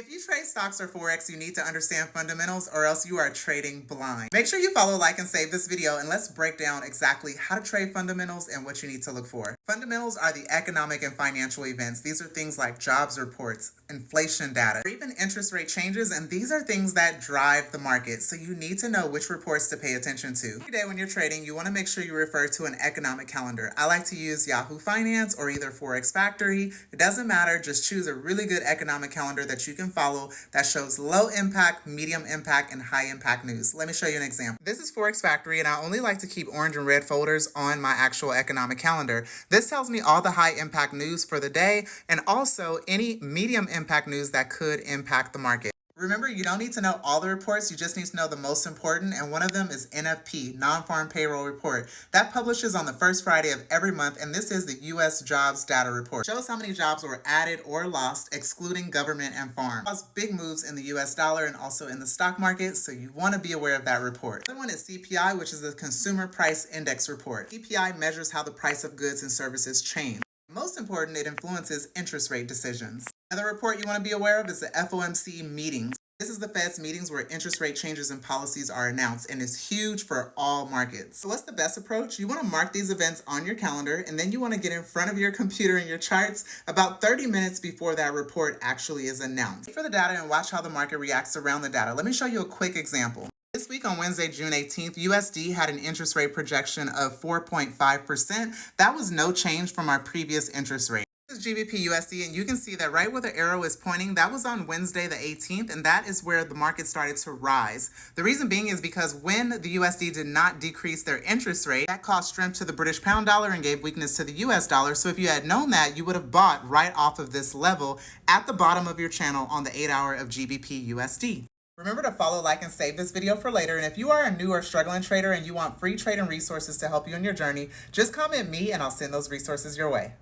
If you trade stocks or forex, you need to understand fundamentals or else you are trading blind. Make sure you follow, like, and save this video, and let's break down exactly how to trade fundamentals and what you need to look for. Fundamentals are the economic and financial events. These are things like jobs reports, inflation data, or even interest rate changes, and these are things that drive the market. So you need to know which reports to pay attention to. Every day when you're trading, you want to make sure you refer to an economic calendar. I like to use Yahoo Finance or either Forex Factory. It doesn't matter, just choose a really good economic calendar that you can follow that shows low impact, medium impact, and high impact news. Let me show you an example. This is Forex Factory, and I only like to keep orange and red folders on my actual economic calendar. This tells me all the high impact news for the day and also any medium impact news that could impact the market. Remember, you don't need to know all the reports, you just need to know the most important, and one of them is NFP, Non-Farm Payroll Report. That publishes on the first Friday of every month, and this is the U.S. Jobs Data Report. It shows how many jobs were added or lost, excluding government and farm. It caused big moves in the U.S. dollar and also in the stock market, so you want to be aware of that report. The other one is CPI, which is the Consumer Price Index Report. CPI measures how the price of goods and services change. Most important, it influences interest rate decisions. Another report you want to be aware of is the FOMC meetings. This is the Fed's meetings where interest rate changes and policies are announced, and is huge for all markets. So what's the best approach? You want to mark these events on your calendar, and then you want to get in front of your computer and your charts about 30 minutes before that report actually is announced. Wait for the data and watch how the market reacts around the data. Let me show you a quick example. This week on Wednesday, June 18th, USD had an interest rate projection of 4.5%. That was no change from our previous interest rate. This is GBP USD, and you can see that right where the arrow is pointing, that was on Wednesday the 18th, and that is where the market started to rise. The reason being is because when the USD did not decrease their interest rate, that caused strength to the British pound dollar and gave weakness to the US dollar. So if you had known that, you would have bought right off of this level at the bottom of your channel on the 8-hour of GBP USD. Remember to follow, like, and save this video for later. And if you are a new or struggling trader and you want free trading resources to help you in your journey, just comment me and I'll send those resources your way.